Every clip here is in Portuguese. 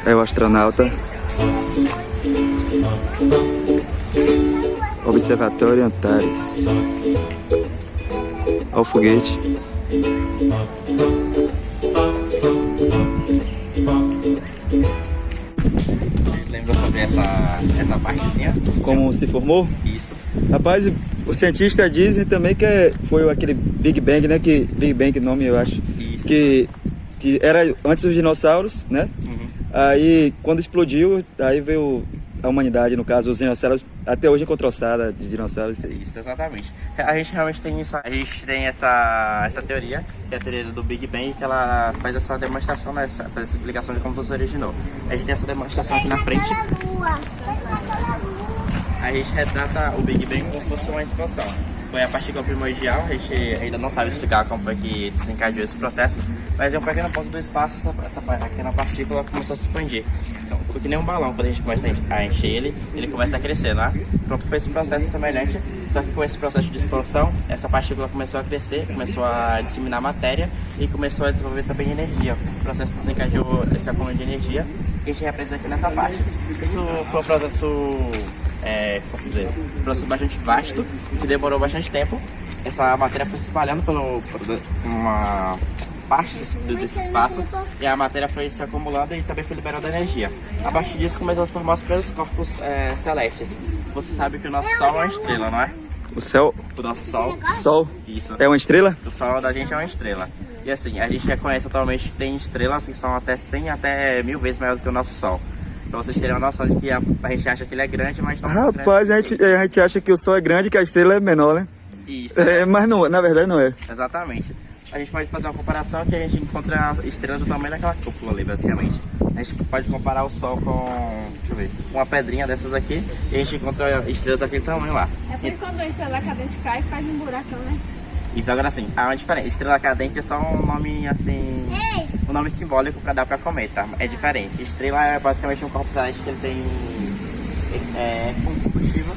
É o astronauta. Observatório Antares. Olha o foguete. Você lembra sobre essa partezinha? Como se formou? Isso. Rapaz, os cientistas dizem também que foi aquele Big Bang, né? Que Big Bang, nome eu acho. Isso. Que era antes dos dinossauros, né? Uhum. Aí quando explodiu, aí veio a humanidade, no caso, os dinossauros, até hoje encontrou ossada de dinossauros. Isso, exatamente. A gente realmente tem essa teoria, que é a teoria do Big Bang, que ela faz essa demonstração, né, faz essa explicação de como tudo se originou. A gente tem essa demonstração aqui na frente. A gente retrata o Big Bang como se fosse uma expansão. Foi a partícula primordial, a gente ainda não sabe explicar como foi que desencadeou esse processo, mas em um pequeno ponto do espaço, essa pequena partícula começou a se expandir. Então, foi que nem um balão, quando a gente começa a encher ele começa a crescer, né? Pronto, foi esse processo semelhante, só que com esse processo de expansão, essa partícula começou a crescer, começou a disseminar matéria e começou a desenvolver também energia. Esse processo desencadeou esse acúmulo de energia que a gente representa aqui nessa parte. Isso foi um processo... posso dizer, um processo bastante vasto, que demorou bastante tempo. Essa matéria foi se espalhando por uma parte desse espaço e a matéria foi se acumulando e também foi liberando energia. A partir disso começou a se formar os primeiros corpos celestes. Você sabe que o nosso Sol é uma estrela, não é? O céu? O nosso Sol. Sol? Isso. É uma estrela? O Sol da gente é uma estrela. E assim, a gente reconhece atualmente que tem estrelas que são até 100 até 1000 vezes maiores do que o nosso Sol. Pra vocês terem uma noção de que a gente acha que ele é grande, mas não é Rapaz, grande. a gente acha que o Sol é grande e que a estrela é menor, né? Isso. Mas não, na verdade não é. Exatamente. A gente pode fazer uma comparação que a gente encontra estrelas do tamanho daquela cúpula ali, basicamente. A gente pode comparar o Sol com, deixa eu ver, uma pedrinha dessas aqui e a gente encontra estrelas daquele tamanho lá. É porque quando a estrela cadente cai, faz um buracão, né? Isso, agora sim, há uma diferença. Estrela cadente é só um nome assim, um nome simbólico para dar para cometa. É diferente. Estrela é basicamente um corpo celeste que ele tem combustível,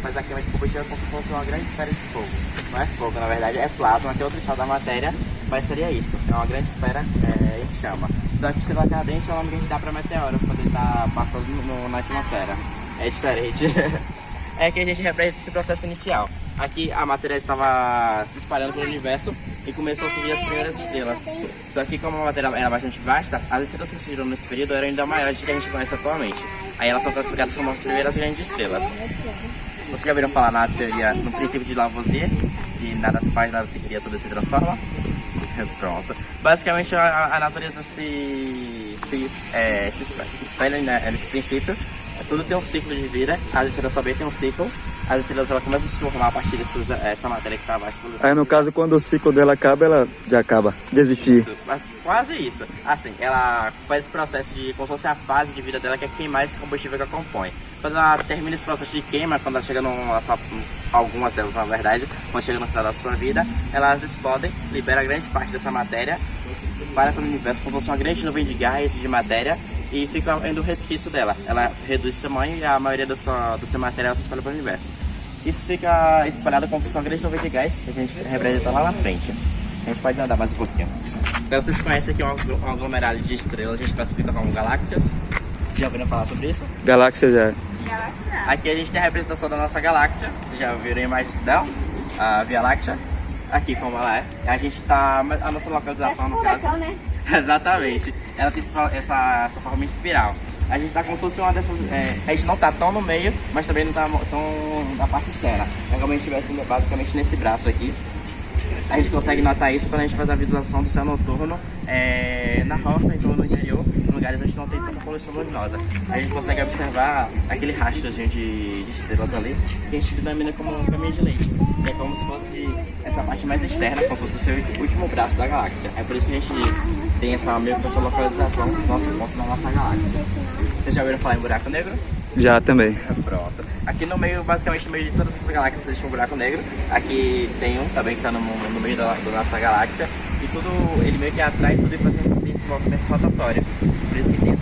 faz a queima de combustível como se fosse uma grande esfera de fogo. Não é fogo, na verdade é plasma, que é outro estado da matéria, mas seria isso. É uma grande esfera em chama. Só que estrela cadente é o nome que a gente dá para meteoro quando ele está passando na atmosfera. É diferente. É que a gente representa esse processo inicial. Aqui a matéria estava se espalhando pelo universo e começou a surgir as primeiras estrelas. Só que como a matéria era bastante vasta, as estrelas que surgiram nesse período eram ainda maiores do que a gente conhece atualmente. Aí elas são classificadas como as primeiras grandes estrelas. Vocês já ouviram falar na teoria, no princípio de Lavoisier, que nada se faz, nada se cria, tudo se transforma? Pronto. Basicamente a natureza se espelha nesse princípio. Tudo tem um ciclo de vida, as estrelas também têm um ciclo. As estrelas ela começam a se formar a partir dessa matéria que está abaixo. Aí no caso, quando o ciclo dela acaba, ela já acaba. Desistir. Isso, mas quase isso. Assim, ela faz esse processo de, como se fosse a fase de vida dela, que é queimar esse combustível que a compõe. Quando ela termina esse processo de queima, quando ela chega algumas delas na verdade, quando chega no final da sua vida, elas explodem, libera grande parte dessa matéria, se espalha pelo universo como se fosse uma grande nuvem de gás, de matéria, e fica indo o resquício dela. Ela reduz o tamanho e a maioria do seu material se espalha pelo universo. Isso fica espalhado como se fosse uma grande nuvem de gás, que a gente representa lá na frente. A gente pode andar mais um pouquinho. Então vocês conhecem aqui um aglomerado de estrelas, a gente classifica como galáxias. Já ouviram falar sobre isso? Galáxia já. Aqui a gente tem a representação da nossa galáxia. Vocês já viram a imagem dela? A Via Láctea. Aqui como ela é. A gente está... A nossa localização no caso. Né? Exatamente. Ela tem essa forma em espiral. A gente tá como se fosse uma dessas... a gente não tá tão no meio, mas também não tá tão na parte externa. É como a gente estivesse basicamente nesse braço aqui. A gente consegue notar isso quando a gente faz a visualização do céu noturno na roça, então no interior, em lugares onde não tem tanta poluição luminosa. A gente consegue observar aquele rastrozinho de estrelas ali, que a gente denomina como um caminho de leite. Que é como se fosse essa parte mais externa, como se fosse o último braço da galáxia. É por isso que a gente tem meio que essa localização do nosso ponto na nossa galáxia. Vocês já ouviram falar em buraco negro? Já também. Pronto. Aqui no meio, basicamente no meio de todas essas galáxias existe um buraco negro. Aqui tem um também que está no meio da nossa galáxia. E tudo, ele meio que atrai tudo e faz esse movimento rotatório. Por isso que tem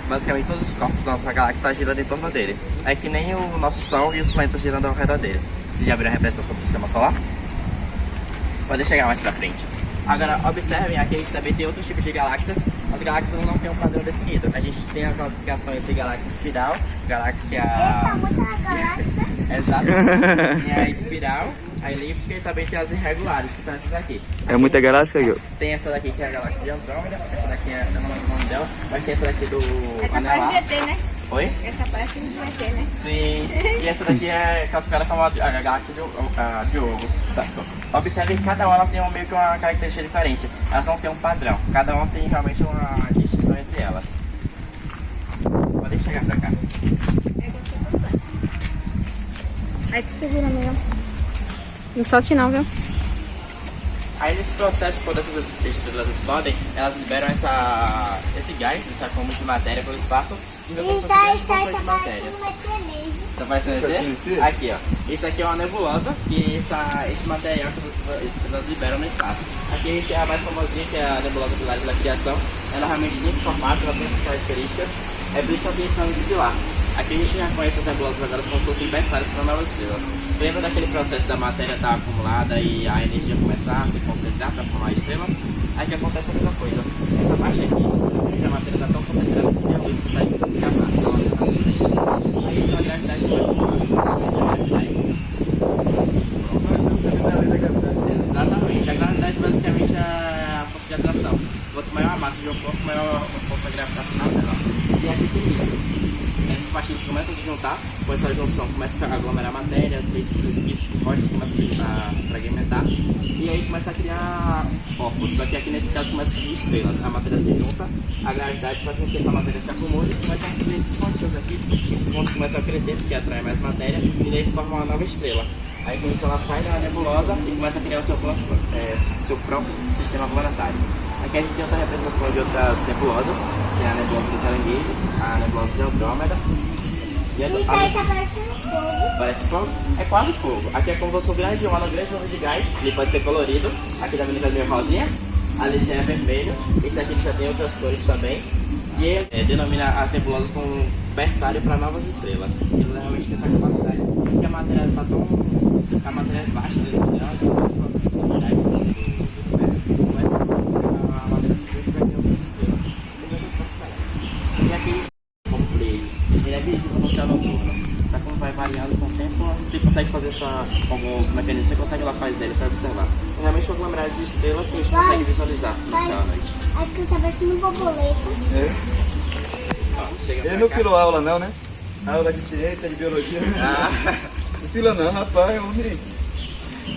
basicamente todos os corpos da nossa galáxia estão girando em torno dele. É que nem o nosso Sol e os planetas girando ao redor dele. Vocês já viram a representação do sistema solar? Pode chegar mais pra frente. Agora, observem, aqui a gente também tem outros tipos de galáxias. As galáxias não têm um padrão definido. A gente tem a classificação entre galáxia espiral, galáxia... Exato. Tem a espiral, a elíptica e também tem as irregulares, que são essas aqui. É muita galáxia, Gil? Tem essa daqui que é a galáxia de Andrômeda, essa daqui eu não lembro o nome dela, mas tem essa daqui do Essa Anel parece Lá. de ET, né? Oi? Essa parece de ET, né? Sim, e essa daqui é classificada como a galáxia de Ouro, certo? Observe que cada uma tem meio que uma característica diferente, elas não têm um padrão, cada uma tem realmente uma distinção entre elas. Pode chegar pra cá. Aí te segura, amiga. Não solte não, viu? Aí nesse processo, quando essas estrelas explodem, elas liberam esse gás, esse acúmulo de matéria pelo espaço e vão como grandes porções de matérias. Tá parecendo ET? Aqui, ó. Isso aqui é uma nebulosa e esse material que as estrelas liberam no espaço. Aqui a gente é a mais famosinha, que é a nebulosa Pilares da Criação. Ela realmente tem esse formato, ela tem essas características. É por isso que ela tem esse nome de pilar. Aqui a gente já conhece as nebulosas agora como fossem berçários para novas estrelas. Lembra daquele processo da matéria estar acumulada e a energia começar a se concentrar para formar estrelas? Aqui acontece a mesma coisa. Essa parte aqui, isso, a matéria está tão concentrada que a luz consegue escapar. Aí isso é a gravidade mais Exatamente. A gravidade basicamente é a força de atração. Quanto maior a massa de um corpo, maior a força gravitacional dela. E aqui tem isso. Essas partículas começam a se juntar, com essa junção começa a aglomerar matéria, os esquistos de rochas começam a se fragmentar e aí começa a criar corpos. Só que aqui nesse caso começa a surgir estrelas. A matéria se junta, a gravidade faz com que essa matéria se acumule e começa a surgir esses pontinhos aqui. Esses pontos começam a crescer porque atrai mais matéria e daí se forma uma nova estrela. Aí com isso ela sai da nebulosa e começa a criar o seu próprio sistema planetário. Aqui a gente tem outra representação de outras nebulosas, que é a nebulosa do Caranguejo, a nebulosa de Andrômeda. Isso aí tá parecendo fogo. Parece fogo? É quase fogo. Aqui é como se fosse um grande número de gás, ele pode ser colorido. Aqui tá vendo meio rosinha, ali já é vermelho. Esse aqui já tem outras cores também. E denomina as nebulosas como berçário para novas estrelas. Ele realmente tem essa capacidade, porque a matéria está tão... a matéria é baixa dentro dela, então esse processo de umidade a matéria se vai ter outras estrelas. E aqui, como Pleiades, ele é visível no céu noturno. Tá como vai variando com o tempo, você consegue fazer alguns mecanismos, você consegue lá fazer ele para observar. É realmente um aglomerado de estrelas que a gente consegue visualizar no céu à noite. Aqui tá parecendo um borboleta. Ele não filou aula não, né? Aula de ciência, de biologia. Não fila não, rapaz, homem.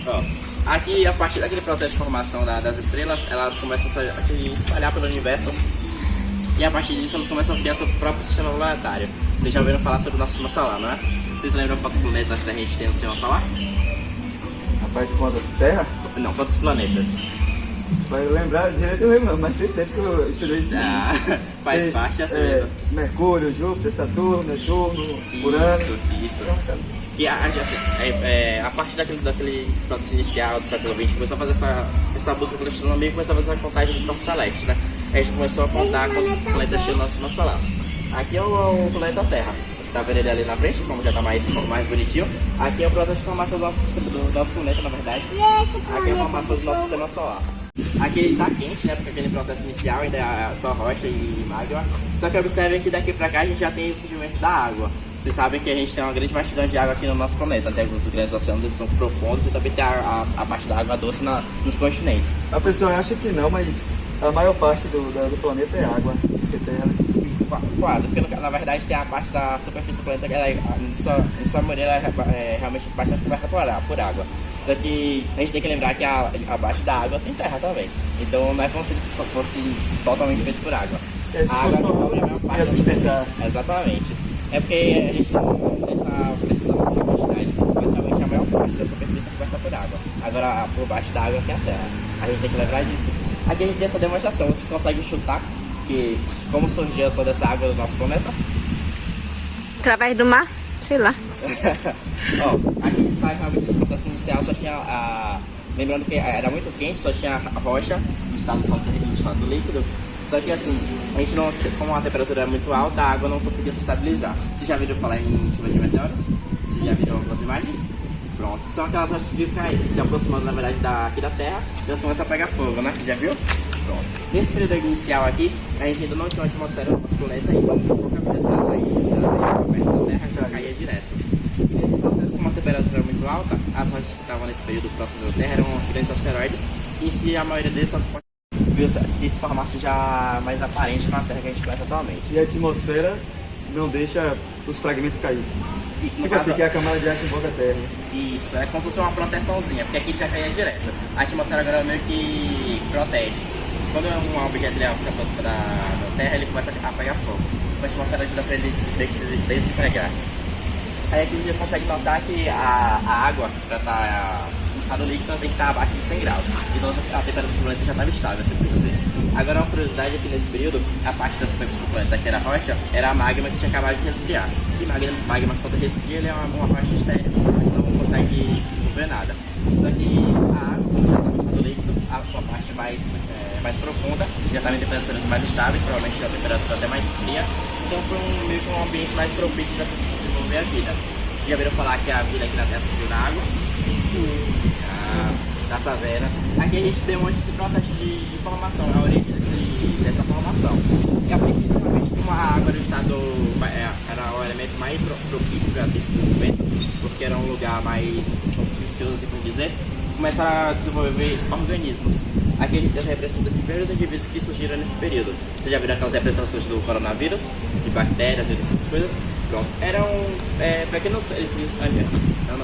Ó, aqui, a partir daquele processo de formação das estrelas, elas começam a se espalhar pelo universo. E a partir disso, elas começam a criar seu próprio sistema planetário. Vocês já ouviram falar sobre o nosso sistema solar, não é? Vocês lembram quantos planetas a gente tem no sistema solar? Rapaz, quando Terra? Não, quantos planetas? Vai lembrar direito, eu lembro, mas tem tempo que eu estudei isso. Faz parte assim mesmo. Mercúrio, Júpiter, Saturno, Netuno, Urano. Isso. E a partir daquele processo inicial do século XX, começou a fazer essa busca pela astronomia e começou a fazer a contagem dos corpos celestes, né? A gente começou a contar quantos planetas tinha no nosso sistema solar. Aqui é o planeta Terra. Tá vendo ele ali na frente, como já tá mais bonitinho. Aqui é o processo de formação do nosso planeta, na verdade. Aqui é a formação do nosso sistema solar. Aqui ele tá quente, né? Porque aquele processo inicial ainda é só rocha e magma. Só que observem que daqui pra cá a gente já tem o surgimento da água. Vocês sabem que a gente tem uma grande vastidão de água aqui no nosso planeta. Tem os grandes oceanos, eles são profundos e também tem a parte da água doce nos continentes. A pessoa acha que não, mas a maior parte do planeta é água, que é terra. Quase, porque na verdade tem a parte da superfície do planeta que ela, em sua maioria ela é realmente bastante coberta por água. Só que a gente tem que lembrar que abaixo da água tem terra também. Então não é como se fosse totalmente feito por água. A água cobre a maior parte da superfície. Exatamente. É porque a gente não tem essa precisão dessa quantidade, mas realmente a maior parte da superfície é coberta por água. Agora por baixo da água tem a terra. A gente tem que lembrar disso. Aqui a gente tem essa demonstração. Vocês conseguem chutar que como surgiu toda essa água do nosso planeta? Através do mar? Sei lá. Ó, aqui tá realmente esse processo inicial, só tinha lembrando que era muito quente, só tinha a rocha, estado sólido e estado líquido. Só que assim, a gente não, como a temperatura era muito alta, a água não conseguia se estabilizar. Vocês já viram falar em chuva de meteoros? Vocês já viram algumas imagens? Pronto, são aquelas rochas que ficam se aproximando, na verdade, aqui da Terra, e elas começam a pegar fogo, né? Já viu? Pronto. Nesse período inicial aqui, a gente ainda não tinha uma atmosfera no nosso planeta ainda. Qualquer pesado aí, perto da Terra, já caía direto. E nesse processo, como a temperatura era muito alta, as rochas que estavam nesse período próximo da Terra eram grandes asteroides, e em si a maioria deles só que se formasse já mais aparente na Terra que a gente conhece atualmente. E a atmosfera não deixa os fragmentos cair. Isso, no Tipo caso, assim, que é a camada de ar que envolve a Terra. isso, é como se fosse uma proteçãozinha, porque aqui já caía direto. A atmosfera agora meio que protege. Quando um objeto se aproxima da Terra, ele começa a pegar fogo. A atmosfera ajuda para ele desintegrar. Aí aqui a gente consegue notar que a água, para estar no estado líquido, tem que estar abaixo de 100 graus. Então a temperatura do planeta já estava estável, assim. Agora uma curiosidade é que nesse período, a parte da superfície do planeta que era rocha, era a magma que tinha acabado de resfriar. E magma quando resfria, ele é uma rocha estéril, não consegue desenvolver nada. Só que a água, quando já estava no estado líquido, a sua parte mais profunda, já estava em temperaturas mais estáveis, provavelmente a temperatura até mais fria. Então foi meio que um ambiente mais propício para se desenvolver a vida. Já viram falar que a vida aqui na Terra surgiu na água? Da savana. Aqui a gente demonstra esse processo de formação, a origem dessa formação. E a princípio, realmente, como a água era era o elemento mais propício para esse desenvolvimento, porque era um lugar mais auspicioso, assim por dizer, começaram a desenvolver organismos. Aqui a gente tem as representações desses primeiros indivíduos que surgiram nesse período. Vocês já viram aquelas representações do coronavírus, de bactérias e dessas coisas? Pronto. Eram pequenos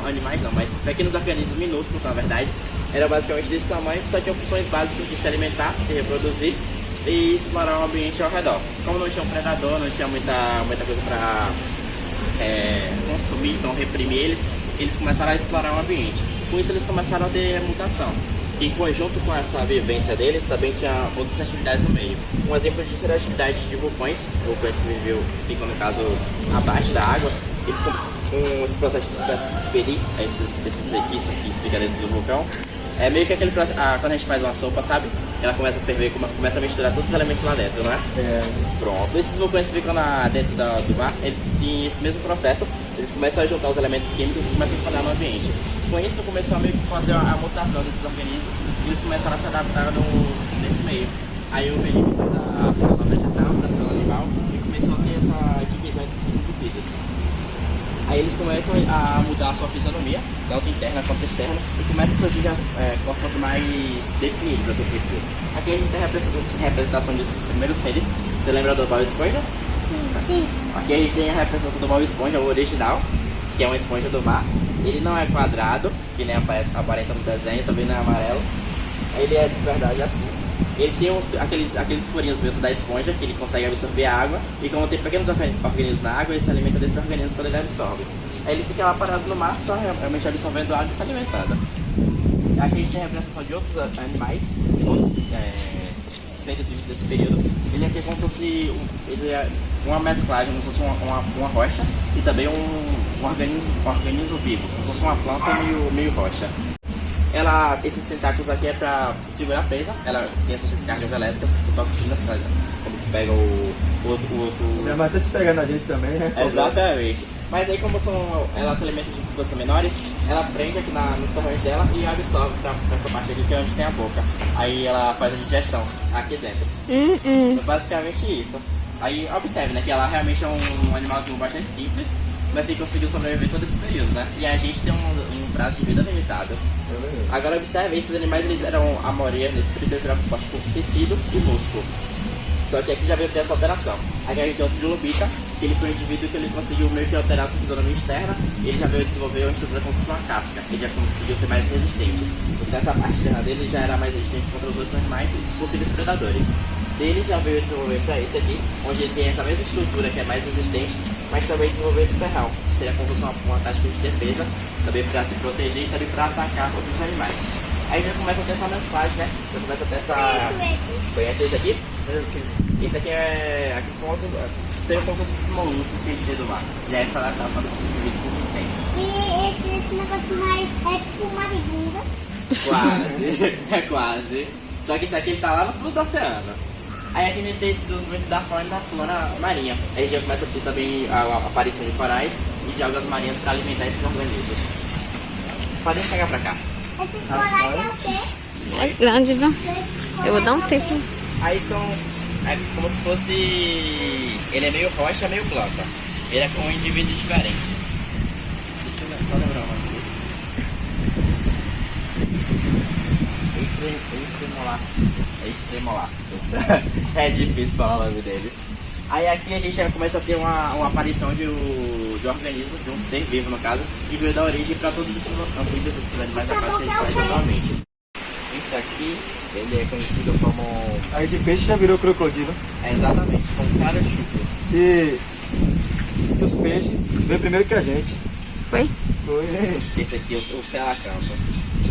animais, não, mas pequenos organismos minúsculos, na verdade. Eram basicamente desse tamanho, que só tinham funções básicas de se alimentar, se reproduzir e explorar o ambiente ao redor. Como não tinha um predador, não tinha muita coisa para consumir, então reprimir eles começaram a explorar o ambiente. Com isso eles começaram a ter mutação. E conjunto com essa vivência deles, também tinha outras atividades no meio. Um exemplo disso era a atividade de vulcões que ficam, no caso, abaixo da água. Eles, com esse processo de expelir esses requisitos que ficam dentro do vulcão, é meio que aquele processo, quando a gente faz uma sopa, sabe? Ela começa a ferver, começa a misturar todos os elementos lá dentro, não é? Pronto. Esses vulcões que ficam dentro do mar, eles têm esse mesmo processo. Eles começam a juntar os elementos químicos e começam a espalhar no ambiente. Com isso, começou a meio que fazer a mutação desses organismos e eles começaram a se adaptar nesse meio. Aí o organismo da célula vegetal para a célula animal e começou a ter essa divisão desses subfícies. Aí eles começam a mudar a sua fisionomia, tanto interna quanto externa, e começam a surgir corpos mais definidos, assim por dizer. Aqui a gente tem a representação desses primeiros seres. Você lembra do Bob Esponja? Sim. Aqui a gente tem a representação do Bob Esponja, o original, que é uma esponja do mar. Ele não é quadrado, que nem aparenta no desenho, também não é amarelo. Ele é de verdade assim. Ele tem aqueles furinhos dentro da esponja, que ele consegue absorver a água. E como tem pequenos organismos na água, ele se alimenta desses organismos quando ele absorve. Aí ele fica lá parado no mar, só realmente absorvendo água e se alimentando. Aqui a gente tem a representação de outros animais, outros seres vivos desse período. Ele aqui é como se fosse uma mesclagem, como se fosse uma rocha e também um organismo vivo, como se fosse uma planta meio rocha. Esses tentáculos aqui é para segurar a presa, ela tem essas descargas elétricas que são toxinas, como que pega o outro. Minha mãe tá se pegando a gente também, né? Exatamente. Mas aí como ela se alimenta de coisas menores, ela prende aqui nos torrões dela e absorve pra essa parte aqui que é onde tem a boca. Aí ela faz a digestão aqui dentro. Então, basicamente isso. Aí observe, né, que ela realmente é um animalzinho bastante simples, mas que conseguiu sobreviver todo esse período, né? E a gente tem um prazo de vida limitado. Agora observe, esses animais eles eram, a maioria nesse período eles eram compostos por tecido e músculo. Só que aqui já veio ter essa alteração. Aqui a gente tem o trilobita, que ele foi um indivíduo que ele conseguiu meio que alterar a sua fisionomia externa, e ele já veio desenvolver uma estrutura como se fosse uma casca, ele já conseguiu ser mais resistente. Então essa parte externa dele já era mais resistente contra os outros animais e possíveis predadores. Ele já veio desenvolver para esse aqui, onde ele tem essa mesma estrutura que é mais resistente, mas também desenvolveu esse ferrão, que seria como se fosse uma tática de defesa, também para se proteger e também para atacar outros animais. Aí já começa a ter essa mesclagem, né? Já começa a ter essa... Conhece esse aqui? Esse aqui aqui são seriam como se fossem esses moluscos que a gente vê do mar. Já é essa adaptação desses indivíduos que a gente tem. E esse negócio mais é tipo maribundo. Quase, é quase. Só que esse aqui ele tá lá no fundo do oceano. Aí aqui a gente tem esse desenvolvimento da fauna e da flora marinha. Aí já começa a ter também a aparição de corais e de algas marinhas para alimentar esses organismos. Pode chegar pra cá. Esses corais é o quê? É grande, viu? Esses Eu vou dar um corais tempo. Aí são. É como se fosse. Ele é meio rocha, meio planta. Ele é com um indivíduo diferente. Deixa eu só lembrar o nome dele. Extremolaços. É difícil falar o nome dele. Aí aqui a gente já começa a ter uma aparição de organismo, de um ser vivo no caso, e veio dar origem para todos esses anfíbios, esses animais aquáticos que a gente faz atualmente. Isso aqui, ele é conhecido como. Aí de peixe já virou crocodilo. É exatamente, como parachucos. E diz que os peixes veio primeiro que a gente. Foi? Foi. Esse aqui, o celacanto.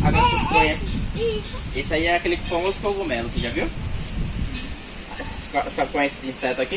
Agora vocês conhecem. Esse aí é aquele famoso cogumelo, você já viu? Você conhece esse inseto aqui?